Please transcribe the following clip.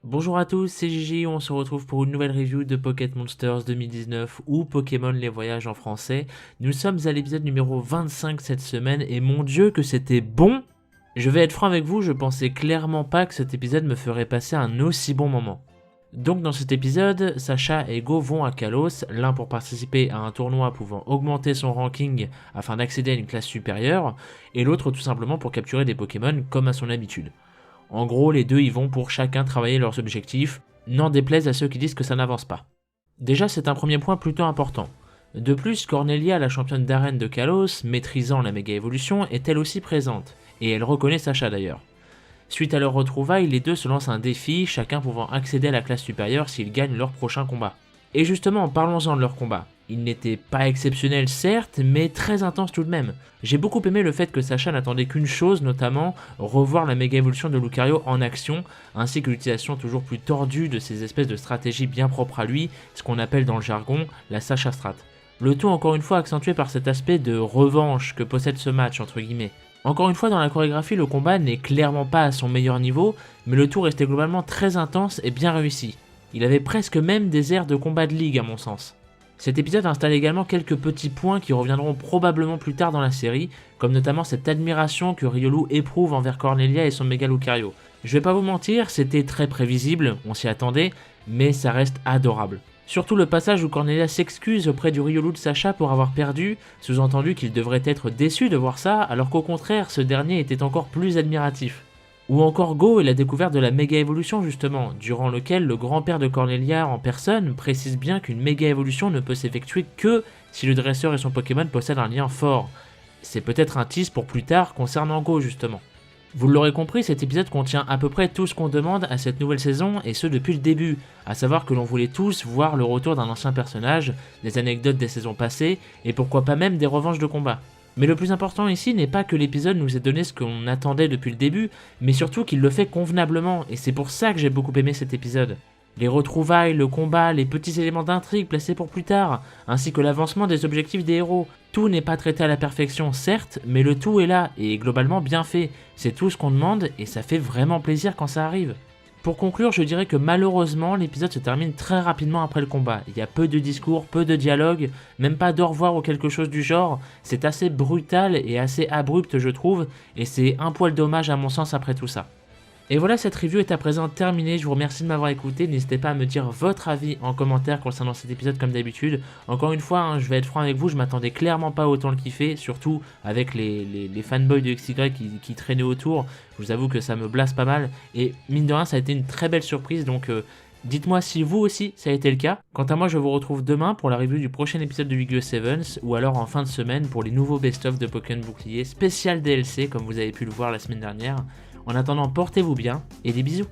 Bonjour à tous, c'est Gigi, on se retrouve pour une nouvelle review de Pocket Monsters 2019 ou Pokémon Les Voyages en français. Nous sommes à l'épisode numéro 25 cette semaine et mon dieu que c'était bon! Je vais être franc avec vous, je pensais clairement pas que cet épisode me ferait passer un aussi bon moment. Donc dans cet épisode, Sacha et Go vont à Kalos, l'un pour participer à un tournoi pouvant augmenter son ranking afin d'accéder à une classe supérieure, et l'autre tout simplement pour capturer des Pokémon comme à son habitude. En gros, les deux y vont pour chacun travailler leurs objectifs, n'en déplaise à ceux qui disent que ça n'avance pas. Déjà, c'est un premier point plutôt important. De plus, Cornelia, la championne d'arène de Kalos, maîtrisant la méga évolution, est elle aussi présente, et elle reconnaît Sacha d'ailleurs. Suite à leur retrouvailles, les deux se lancent un défi, chacun pouvant accéder à la classe supérieure s'ils gagnent leur prochain combat. Et justement, parlons-en de leur combat. Il n'était pas exceptionnel certes, mais très intense tout de même. J'ai beaucoup aimé le fait que Sacha n'attendait qu'une chose, notamment revoir la méga évolution de Lucario en action, ainsi que l'utilisation toujours plus tordue de ces espèces de stratégies bien propres à lui, ce qu'on appelle dans le jargon la Sacha Strat. Le tout encore une fois accentué par cet aspect de revanche que possède ce match entre guillemets. Encore une fois dans la chorégraphie, le combat n'est clairement pas à son meilleur niveau, mais le tout restait globalement très intense et bien réussi. Il avait presque même des airs de combat de ligue à mon sens. Cet épisode installe également quelques petits points qui reviendront probablement plus tard dans la série, comme notamment cette admiration que Riolu éprouve envers Cornelia et son méga Lucario. Je vais pas vous mentir, c'était très prévisible, on s'y attendait, mais ça reste adorable. Surtout le passage où Cornelia s'excuse auprès du Riolu de Sacha pour avoir perdu, sous-entendu qu'il devrait être déçu de voir ça, alors qu'au contraire ce dernier était encore plus admiratif. Ou encore Go et la découverte de la méga évolution justement, durant lequel le grand-père de Cornelia en personne précise bien qu'une méga évolution ne peut s'effectuer que si le dresseur et son Pokémon possèdent un lien fort. C'est peut-être un tease pour plus tard concernant Go justement. Vous l'aurez compris, cet épisode contient à peu près tout ce qu'on demande à cette nouvelle saison, et ce depuis le début, à savoir que l'on voulait tous voir le retour d'un ancien personnage, des anecdotes des saisons passées, et pourquoi pas même des revanches de combat. Mais le plus important ici n'est pas que l'épisode nous ait donné ce qu'on attendait depuis le début, mais surtout qu'il le fait convenablement, et c'est pour ça que j'ai beaucoup aimé cet épisode. Les retrouvailles, le combat, les petits éléments d'intrigue placés pour plus tard, ainsi que l'avancement des objectifs des héros, tout n'est pas traité à la perfection certes, mais le tout est là, et est globalement bien fait. C'est tout ce qu'on demande, et ça fait vraiment plaisir quand ça arrive. Pour conclure, je dirais que malheureusement, l'épisode se termine très rapidement après le combat. Il y a peu de discours, peu de dialogue, même pas d'au revoir ou quelque chose du genre. C'est assez brutal et assez abrupt je trouve, et c'est un poil dommage à mon sens après tout ça. Et voilà, cette review est à présent terminée, je vous remercie de m'avoir écouté, n'hésitez pas à me dire votre avis en commentaire concernant cet épisode comme d'habitude. Encore une fois, je vais être franc avec vous, je m'attendais clairement pas autant le kiffer, surtout avec les fanboys de XY qui traînaient autour, je vous avoue que ça me blasse pas mal, et mine de rien ça a été une très belle surprise, donc dites-moi si vous aussi ça a été le cas. Quant à moi, je vous retrouve demain pour la review du prochain épisode de Yu-Gi-Oh! Sevens, ou alors en fin de semaine pour les nouveaux best-of de Pokémon Bouclier, spécial DLC comme vous avez pu le voir la semaine dernière. En attendant, portez-vous bien et des bisous.